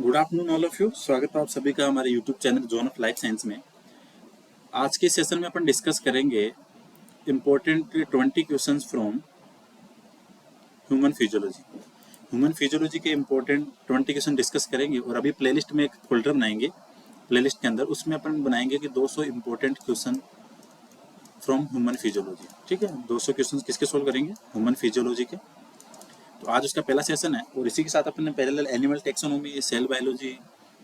Good afternoon all of you. स्वागत है आप सभी का हमारे YouTube channel zone of life science में। आज के सेशन में अपन डिस्कस करेंगे important 20 questions from human physiology. Human physiology के इम्पोर्टेंट 20 क्वेश्चन डिस्कस करेंगे और अभी प्लेलिस्ट में एक फोल्डर बनाएंगे। प्लेलिस्ट के अंदर उसमें अपन बनाएंगे कि 200 important question from human physiology. ठीक है, 200 क्वेश्चन किसके सोल्व करेंगे? ह्यूमन फिजियोलॉजी के। तो आज उसका पहला सेशन है और इसी के साथ अपन ने parallel animal taxonomy, cell biology,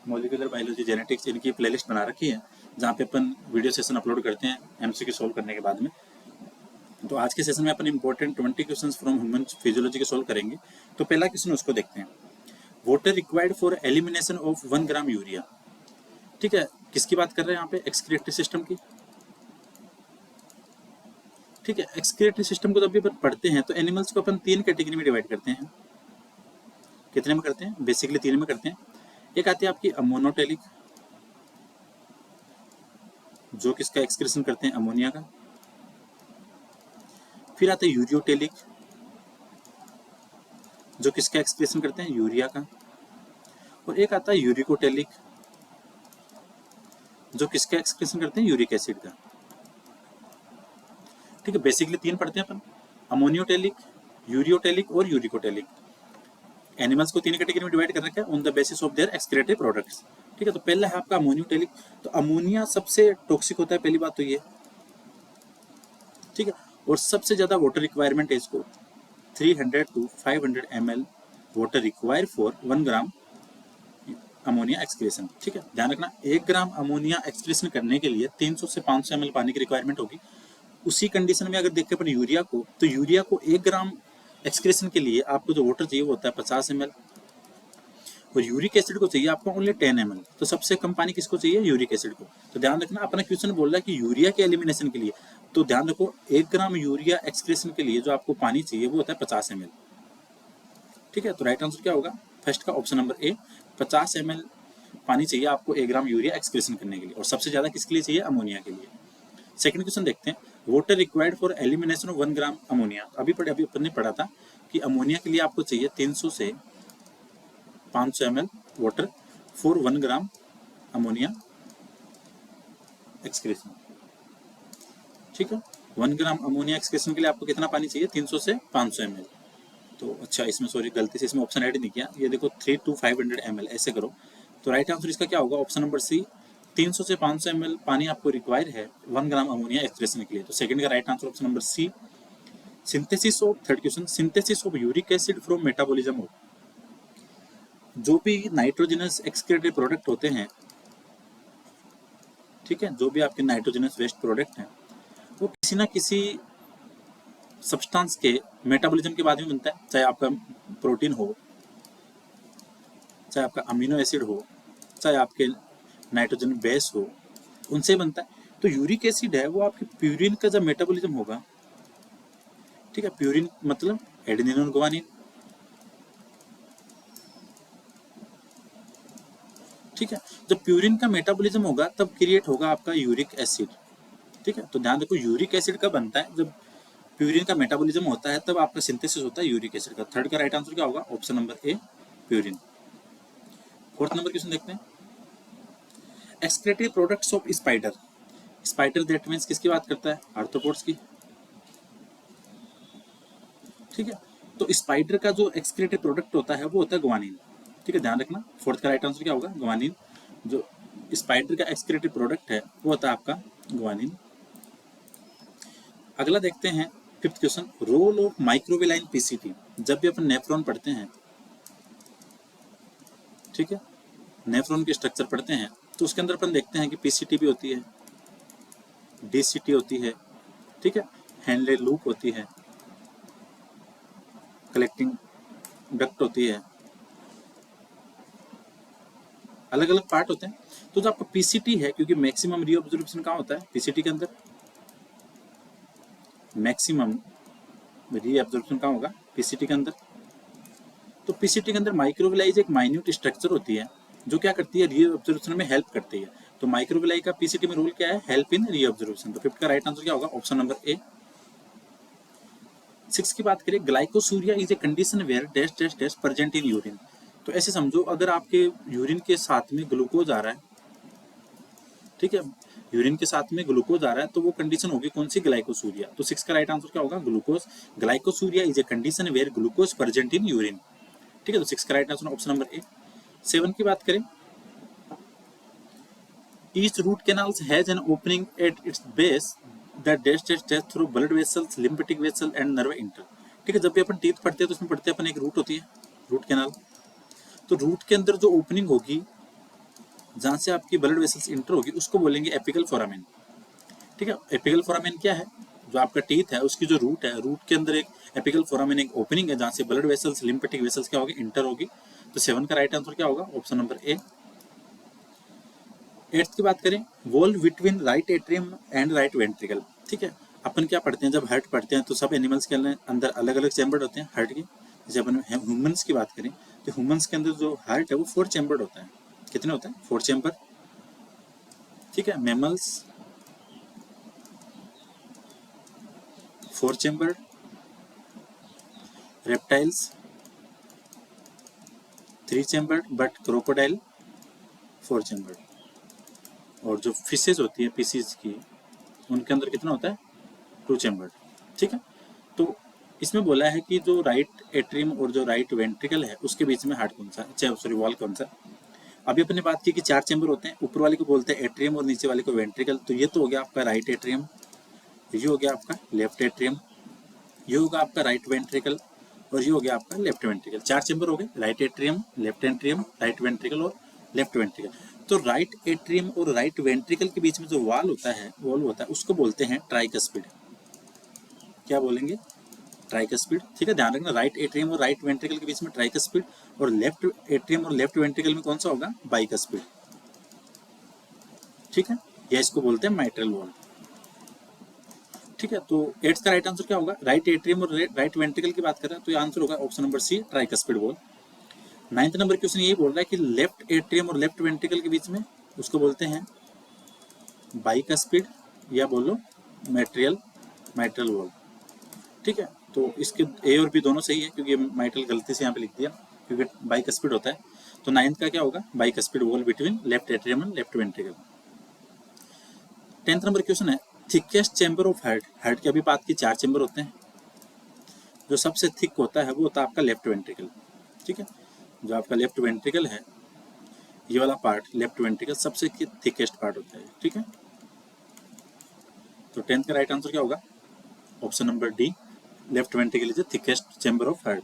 molecular biology, genetics, इनकी प्लेलिस्ट बना रखी है जहाँ पे अपन वीडियो सेशन अपलोड करते हैं एमसीक्यू सॉल्व करने के बाद में। तो आज के सेशन में अपन important 20 questions from human physiology के सॉल्व करेंगे। तो पहला क्वेश्चन उसको देखते हैं। Water required for elimination of 1 gram urea. ठीक है, किसकी बात कर रहे हैं यहाँ पे? एक्सक्रीटरी सिस्टम की। ठीक है, एक्सक्रीटरी सिस्टम को जब भी अपन पढ़ते हैं तो एनिमल्स को अपन 3 कैटेगरी में डिवाइड करते हैं। कितने में करते हैं? बेसिकली 3 में करते हैं। एक आती है आपकी अमोनोटेलिक, जो किसका एक्सक्रीशन करते हैं? अमोनिया का। फिर आता है यूरियोटेलिक, जो किसका एक्सक्रीशन करते हैं? यूरिया का। और एक आता है यूरिकोटेलिक, जो किसका एक्सक्रीशन करते हैं? यूरिक एसिड का। ठीक है, बेसिकली 3 पढ़ते हैं अपन, अमोनियोटेलिक, यूरियोटेलिक और यूरिकोटेलिक। एनिमल्स को 3 कैटेगरी में डिवाइड कर रखा है on the basis of their excretory products. ठीक है, तो पहला है आपका अमोनियोटेलिक। तो अमोनिया सबसे टॉक्सिक होता है, पहली बात तो ये। ठीक है, और सबसे ज्यादा वाटर रिक्वायरमेंट है इसको, 300 to 500 ml water require for 1 gram ammonia excretion. ठीक है, ध्यान रखना, 1 ग्राम अमोनिया एक्सक्रीशन करने के लिए 300 से 500 ml पानी की रिक्वायरमेंट होगी। उसी कंडीशन में अगर देखें अपन यूरिया को, तो यूरिया को 1 ग्राम एक्सक्रीशन के लिए आपको जो वाटर चाहिए वो होता है 50 ml, और यूरिक एसिड को चाहिए आपको ओनली 10 ml। तो सबसे कम पानी किसको चाहिए? यूरिक एसिड को। तो ध्यान रखना, अपना क्वेश्चन बोल रहा है कि यूरिया के एलिमिनेशन के लिए, तो ध्यान रखो 1 ग्राम यूरिया एक्सक्रीशन के लिए जो आपको पानी चाहिए वो होता है 50 ml। ठीक है, तो राइट आंसर क्या होगा? फर्स्ट का ऑप्शन नंबर ए, 50 ml पानी चाहिए आपको 1 ग्राम यूरिया एक्सक्रीशन करने के लिए, और सबसे ज्यादा किसके लिए चाहिए? अमोनिया के लिए। सेकंड क्वेश्चन देखते हैं, water required for elimination of 1 gram ammonia. अभी अपन ने पढ़ा था कि अमोनिया के लिए आपको चाहिए 300 से 500 ml water for 1 gram ammonia excretion. ठीक है, 1 ग्राम अमोनिया एक्सक्रीशन के लिए आपको कितना पानी चाहिए? 300 से 500 ml। तो अच्छा, इसमें सॉरी गलती से इसमें ऑप्शन ऐड नहीं किया, ये देखो 3 to 500 ml ऐसे करो। तो राइट आंसर इसका क्या होगा? ऑप्शन नंबर सी, 300 से 500 ml पानी आपको रिक्वायर है 1 ग्राम अमोनिया एक्सक्रीशन के लिए। तो सेकंड का right answer option number C. Synthesis of, third question, synthesis of uric acid from metabolism of. जो भी नाइट्रोजनस एक्सक्रीटरी प्रोडक्ट होते हैं, ठीक है, जो भी आपके नाइट्रोजनस वेस्ट प्रोडक्ट हैं, वो किसी ना किसी सब्सटेंस के मेटाबॉलिज्म के बाद में बनता है। चाहे आपका प्रोटीन हो, चाहे आपका अमीनो एसिड हो, चाहे आपके नाइट्रोजन बेस हो, उनसे बनता है। तो यूरिक एसिड है वो आपके प्यूरिन का जब मेटाबॉलिज्म होगा, ठीक है, प्यूरिन मतलब एडेनिन और गुआनिन। ठीक है, जब प्यूरिन का मेटाबॉलिज्म होगा तब क्रिएट होगा आपका यूरिक एसिड। ठीक है, तो ध्यान रखो, यूरिक एसिड कब बनता है? जब प्यूरिन का मेटाबॉलिज्म होता है तब आपका सिंथेसिस होता है यूरिक एसिड का। थर्ड का राइट आंसर क्या होगा? ऑप्शन नंबर ए, प्यूरिन। फोर्थ नंबर क्वेश्चन देखते हैं, excretory products of spider. Spider that means किसकी बात करता है? आर्थ्रोपोड्स की। ठीक है, तो स्पाइडर का जो एक्सक्रीटरी प्रोडक्ट होता है वो होता है गुआनिन। ठीक है, ध्यान रखना, फोर्थ का राइट आंसर क्या होगा? गुआनिन। जो स्पाइडर का एक्सक्रीटरी प्रोडक्ट है वो होता है आपका गुआनिन। अगला देखते हैं fifth question, role of microvilli PCT. जब भी अपन नेफ्रॉन पढ़ते हैं, ठीक है, नेफ्रॉन के स्ट्रक्चर पढ़ते हैं, तो उसके अंदर अपन देखते हैं कि पीसीटी भी होती है, डीसीटी होती है, ठीक है, हेनले लूप होती है, कलेक्टिंग डक्ट होती है, अलग अलग पार्ट होते हैं। तो जो आपका पीसीटी है, क्योंकि मैक्सिमम रीअब्जॉर्प्शन कहाँ होता है? पीसीटी के अंदर। मैक्सिमम रीअब्जॉर्प्शन कहाँ होगा? पीसीटी के अंदर। तो पीसीटी के अंदर माइक्रोविलाई एक माइन्यूट स्ट्रक्चर होती है जो क्या करती है? रीअब्जॉर्प्शन में हेल्प करती है। तो माइक्रोविलाई का पीसीटी में रोल क्या है? Help in reabsorption. तो फिफ्थ का राइट आंसर क्या होगा? Option number A. सिक्स की बात करें, glycosuria is a condition where dash dash dash present in urine. तो ऐसे समझो अगर आपके यूरिन के साथ में ग्लूकोज आ रहा है, ठीक है, यूरिन के साथ में ग्लूकोज आ रहा है, तो वो कंडीशन होगी कौन सी, ग्लाइकोसूरिया। तो 6 का राइट आंसर क्या होगा, glucose. Glycosuria is a condition where glucose present in urine, ठीक है। तो 6 का right answer option number A. 7 की बात करें, each root canals has an opening at its base that डेस्टेज through blood vessels, lymphatic vessel and nerve enter, ठीक है। जब भी अपन टीथ पढ़ते हैं तो उसमें पढ़ते हैं अपन एक रूट होती है, रूट कैनाल। तो रूट के अंदर जो ओपनिंग होगी जहां से आपकी ब्लड वेसल्स इंटर होगी उसको बोलेंगे एपिकल फोरामेन, ठीक है। एपिकल फोरामेन क्या है, जो आपका टीथ है उसकी जो रूट है, रूट के अंदर एक एपिकल फोरामेन एक ओपनिंग है जहां से ब्लड वेसल्स, लिम्फेटिक वेसल्स क्या होगी, इंटर होगी। तो 7 का राइट आंसर क्या होगा, ऑप्शन नंबर ए। 8 की बात करें, wall between right atrium and right ventricle, ठीक है। अपन क्या पढ़ते हैं, जब हार्ट पढ़ते हैं तो सब एनिमल्स के अंदर अलग अलग चैम्बर होते हैं हार्ट के। जैसे अपन ह्यूमंस की बात करें तो ह्यूमंस के अंदर जो हार्ट है वो 4 चैम्बर होता है। कितने होता है, 4 चैम्बर, ठीक है। Mammals 4 chamber, reptiles 3 chamber, but crocodile 4 chamber. और जो फिशेज होती है पीसीज की, उनके अंदर कितना होता है, 2 चैम्बर, ठीक है। तो इसमें बोला है कि जो राइट एट्रियम और जो राइट वेंट्रिकल है उसके बीच में हार्ट कौन सा, सॉरी वॉल कौन सा। अभी अपने बात की कि 4 चैम्बर होते हैं, ऊपर वाले को बोलते हैं एट्रियम और नीचे वाले को वेंट्रिकल। तो ये तो हो गया आपका राइट एट्रियम, ये हो गया आपका लेफ्ट एट्रियम, ये होगा आपका राइट वेंट्रिकल, और ये हो गया आपका लेफ्ट वेंट्रिकल। 4 चैम्बर हो गए, right atrium, left atrium, right ventricle और लेफ्ट वेंट्रिकल। तो राइट एट्रियम और राइट वेंट्रिकल के बीच में जो वॉल होता है उसको बोलते हैं ट्राइकस्पिड। क्या बोलेंगे, ट्राइकस्पिड, ठीक है। ध्यान रखना, राइट एट्रियम और राइट वेंट्रिकल के बीच में ट्राइकस्पिड, और लेफ्ट एट्रियम और लेफ्ट वेंट्रिकल में कौन सा होगा, बाइकस्पिड, ठीक है। या इसको बोलते हैं माइट्रल वॉल, ठीक है। तो 8 का राइट आंसर क्या होगा, राइट एट्रियम और राइट वेंट्रिकल की बात कर रहे हैं तो ये आंसर होगा option number C, tricuspid wall. 9th number question यही बोल रहा है कि लेफ्ट एट्रियम और लेफ्ट वेंट्रिकल के बीच में उसको बोलते हैं बाइकस्पिड, या बोलो माइट्रल वॉल, ठीक है। तो इसके ए और बी दोनों सही है क्योंकि माइट्रल गलती से यहाँ पे लिख दिया क्योंकि बाइकस्पिड होता है। तो 9th का क्या होगा, bicuspid wall between left atrium and left ventricle. 10th number question है, thickest chamber of heart. Heart की अभी बात की 4 चैम्बर होते हैं, जो सबसे थिक होता है वो होता है आपका लेफ्ट वेंट्रिकल, ठीक है। जो आपका लेफ्ट वेंट्रिकल है, ये वाला पार्ट लेफ्ट वेंट्रिकल सबसे थिकेस्ट पार्ट होता है, ठीक है। तो 10th का राइट आंसर क्या होगा, option number D, left ventricle is the thickest chamber of heart.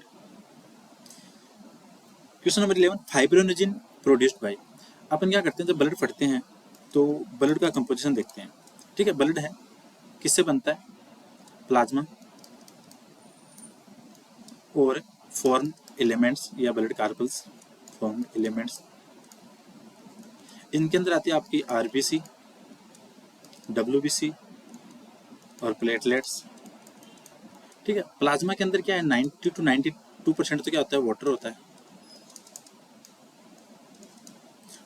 Question number 11, fibrinogen produced by. अपन क्या करते हैं, जब ब्लड फटते हैं तो ब्लड का कंपोजिशन देखते हैं, ठीक है। ब्लड है किससे बनता है, प्लाज्मा और फॉर्म एलिमेंट्स या ब्लड कार्पल्स, फॉर्म एलिमेंट्स। इनके अंदर आती है आपकी आरबीसी, डब्ल्यूबीसी और प्लेटलेट्स, ठीक है। प्लाज्मा के अंदर क्या है, 90 to 92% तो क्या होता है, वाटर होता है,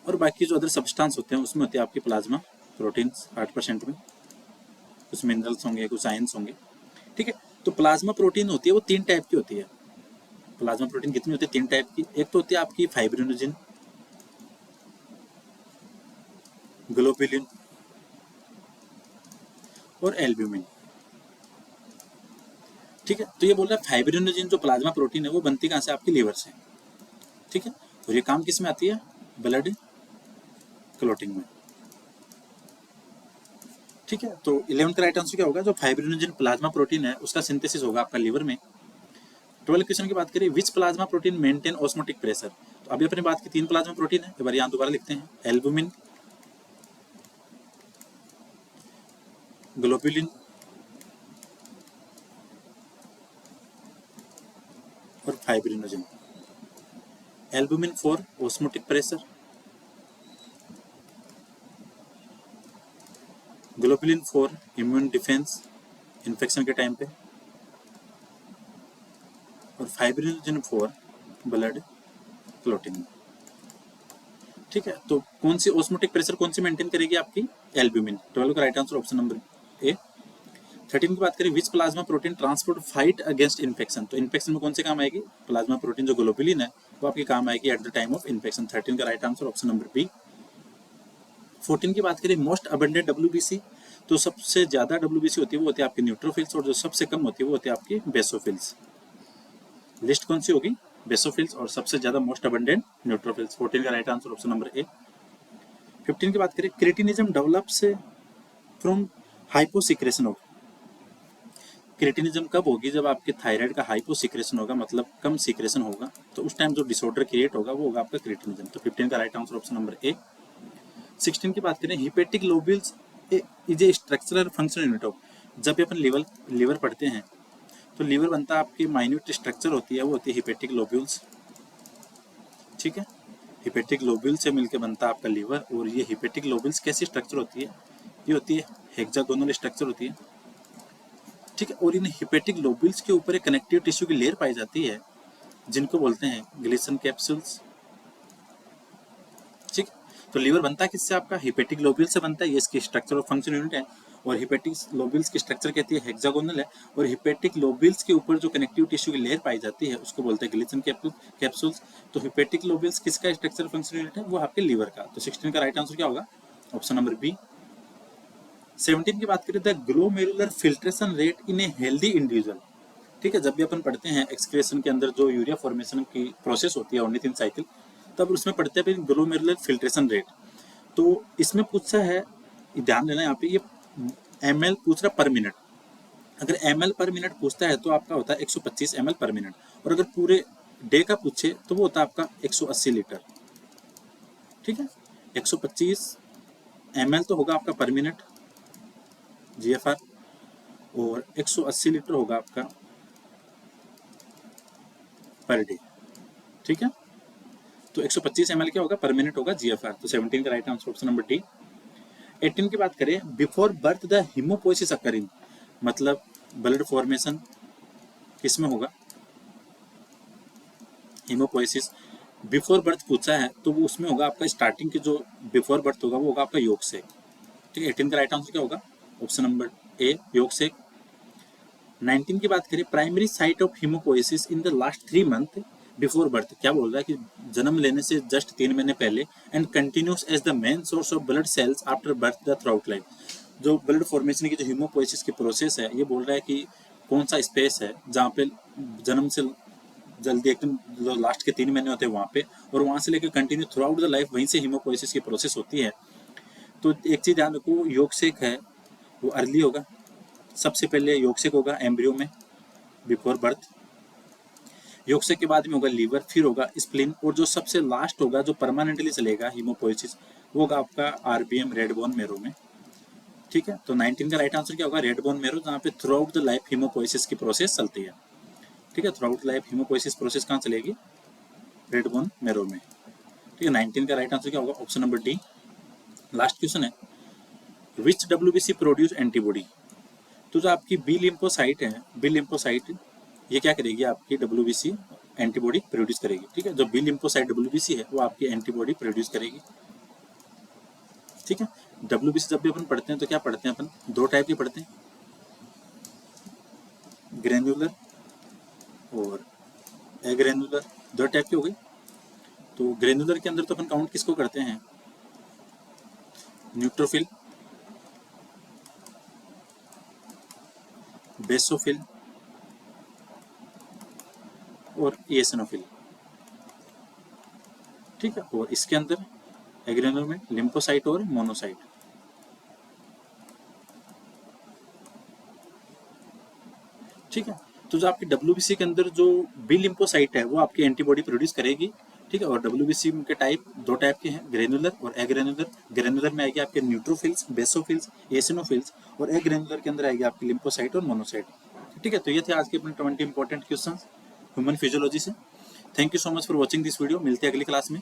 और बाकी जो अदर सब्सटेंस होते हैं उसमें होती है आपकी प्लाज्मा प्रोटीन्स 8% में, कुछ मिनरल्स होंगे, कुछ आयंस होंगे, ठीक है। तो प्लाज्मा प्रोटीन होती है वो 3 टाइप की होती है। प्लाज्मा प्रोटीन कितनी होती है, 3 टाइप की। एक तो होती है आपकी फाइब्रिनोजिन, ग्लोबुलिन और एल्ब्यूमिन, ठीक है। तो ये बोल रहा है फाइब्रिनोजिन जो प्लाज्मा प्रोटीन है वो बनती कहाँ से, आपकी लीवर से, ठीक है। और ये काम किस में आती है, ब्लड क्लॉटिंग में, ठीक है। तो 11th का राइट आंसर क्या होगा, जो फाइब्रिनोजिन प्लाज्मा प्रोटीन है उसका सिंथेसिस होगा आपका लीवर में। 12 क्वेश्चन की बात करें, which plasma protein maintain osmotic pressure. तो अभी अपने बात की 3 प्लाज्मा प्रोटीन है, एक बार यहाँ दोबारा लिखते हैं, एल्बुमिन, ग्लोबुलिन और fibrinogen. Albumin for osmotic pressure, globulin for immune defence infection के टाइम पे, और फाइब्रिनोजिन फॉर ब्लड क्लॉटिंग, ठीक है। तो कौन सी ऑस्मोटिक प्रेशर कौन सी मेंटेन करेगी, आपकी एल्ब्यूमिन। 12 का right answer option number A. 13 की बात करें, which plasma protein transport fight against infection. तो इन्फेक्शन में कौन से काम आएगी, प्लाज्मा प्रोटीन जो ग्लोबुलिन है वो आपके काम आएगी at the time of infection. 13 का right answer option number B. 14 की बात करें मोस्ट अबंडेंट डब्ल्यूबीसी, तो सबसे ज्यादा डब्ल्यूबीसी होती है वो होती है आपके न्यूट्रोफिल्स, और जो सबसे कम होती है वो होती है आपकी बेसोफिल्स। लिस्ट कौन सी होगी? बेसोफिल्स और सबसे ज्यादा मोस्ट अबंडेंट न्यूट्रोफिल्स। 14 का राइट आंसर ऑप्शन नंबर ए। 15 की बात करें cretinism develops from hyposecretion of, cretinism कब होगी? जब आपके थायराइड का हाइपोसिक्रेशन होगा, मतलब कम सिक्रेशन होगा, तो उस टाइम जो डिसऑर्डर क्रिएट होगा वो होगा आपका क्रिटिनिज्म। तो 15 का राइट आंसर ऑप्शन नंबर ए। 16 की बात करें hepatic lobules is a structural functional unit of, जब भी अपन लीवर पढ़ते हैं तो लीवर बनता है आपकी माइन्यूट स्ट्रक्चर होती है, वो होती है हिपेटिक लोब्यूल्स। ठीक है, हिपेटिक लोब्यूल से मिलकर बनता है आपका लीवर। और ये हिपेटिक लोब्यूल्स कैसी स्ट्रक्चर होती है? ये होती है हेक्सागोनल स्ट्रक्चर होती है। ठीक है, और इन हिपेटिक लोब्यूल्स के ऊपर एक कनेक्टिव टिश्यू की लेयर पाई जाती है जिनको बोलते हैं ग्लिसन कैप्सूल्स। ठीक, तो लीवर बनता है किससे? आपका हिपेटिक लोब्यूल से बनता है, ये इसकी स्ट्रक्चर और फंक्शन यूनिट है। और हिपेटिक लोब्यूल्स की स्ट्रक्चर कहती है हेक्सागोनल है, और हिपेटिक लोब्यूल्स के ऊपर जो कनेक्टिव टिश्यू की लेयर पाई जाती है उसको बोलते हैं ग्लिसन कैप्सूल्स। तो हिपेटिक लोब्यूल्स किसका स्ट्रक्चर फंक्शन यूनिट है? वो आपके लीवर का। तो 16 का राइट आंसर क्या होगा? Option number B. 17 की बात करें the glomerular filtration rate in a healthy individual. ठीक है, जब भी अपन पढ़ते हैं एक्सक्रीशन के अंदर जो यूरिया फॉर्मेशन की प्रोसेस होती है ऑर्निथिन साइकिल, तब उसमें पढ़ते हैं ग्लोमेरुलर फिल्ट्रेशन रेट। तो इसमें पूछा है, ध्यान देना यहाँ पे, ये ml पूछ रहा पर मिनट। अगर ml पर मिनट पूछता है तो आपका होता है 125 ml पर मिनट, और अगर पूरे डे का पूछे तो वो होता है आपका 180 लीटर। ठीक है, 125 ml तो होगा आपका पर मिनट GFR, और 180 लीटर होगा आपका पर डे। ठीक है, तो 125 ml क्या होगा? पर मिनट होगा GFR। तो 17 का right answer option number D. 18 की बात करें before birth the haemopoiesis occurring, मतलब ब्लड फॉर्मेशन किसमें होगा? हीमोपोइसिस बिफोर बर्थ पूछा है तो वो उसमें होगा आपका स्टार्टिंग की जो बिफोर बर्थ होगा वो होगा आपका योग से। ठीक है, 18 का राइट आंसर क्या होगा? ऑप्शन नंबर ए योग से। 19 की बात करें primary site of haemopoiesis in the last 3 month before birth, क्या बोल रहा है कि जन्म लेने से जस्ट 3 महीने पहले, and continues as the main source of blood cells after birth the throughout life. जो ब्लड फॉर्मेशन की जो हीमोपोइसिस की प्रोसेस है, ये बोल रहा है कि कौन सा स्पेस है जहाँ पे जन्म से जल्दी एकदम जो लास्ट के 3 महीने होते हैं वहाँ पे, और वहाँ से लेकर continue through out the life वहीं से हीमोपोइसिस की प्रोसेस होती है। तो एक चीज़ ध्यान रखो, योगसेक है वो अर्ली होगा, सबसे पहले योगसेक होगा एम्ब्रियो में बिफोर बर्थ, योगसेक के बाद में होगा लीवर, फिर होगा स्प्लीन, और जो सबसे लास्ट होगा जो परमानेंटली चलेगा हीमोपोइसिस वो होगा आपका RBM रेड बोन मैरो में। ठीक है, तो 19 का राइट आंसर क्या होगा? रेड बोन मैरो, जहाँ पे through out the life haemopoiesis की प्रोसेस चलती है। ठीक है, through out life haemopoiesis process कहाँ चलेगी? रेड बोन मैरो में। ठीक है, 19 का राइट आंसर क्या होगा? Option number D. Last question है विच WBC प्रोड्यूस एंटीबॉडी, तो जो आपकी बी लिम्फोसाइट है, बी लिम्फोसाइट ये क्या करेगी? आपकी WBC एंटीबॉडी प्रोड्यूस करेगी। ठीक है, जो बी लिम्फोसाइट WBC है वो आपकी एंटीबॉडी प्रोड्यूस करेगी। ठीक है, WBC जब भी अपन पढ़ते हैं तो क्या पढ़ते हैं अपन? 2 टाइप के पढ़ते हैं, ग्रेन्युलर और एग्रेन्युलर, 2 टाइप की हो गई। तो ग्रेन्युलर के अंदर तो अपन काउंट किसको करते हैं? न्यूट्रोफिल, बेसोफिल और एसिनोफिल। ठीक है, और इसके अंदर एग्रेनुलर में लिम्फोसाइट और मोनोसाइट। ठीक है, तो जो आपकी WBC के अंदर जो बी लिम्फोसाइट है वो आपकी एंटीबॉडी प्रोड्यूस करेगी। ठीक है, और WBC के टाइप 2 टाइप के हैं, ग्रेनुलर और एग्रेनुलर। ग्रेनुलर में आएगी आपके न्यूट्रोफिल्स, बेसोफिल्स, एसिनोफिल्स, और एग्रेनुलर के अंदर आएगी आपकी लिम्फोसाइट और मोनोसाइट। ठीक है, तो ये थे आज के अपने 20 इंपॉर्टेंट क्वेश्चंस ह्यूमन फिजियोलॉजी से। Thank you so much for watching this video. मिलते हैं अगली क्लास में।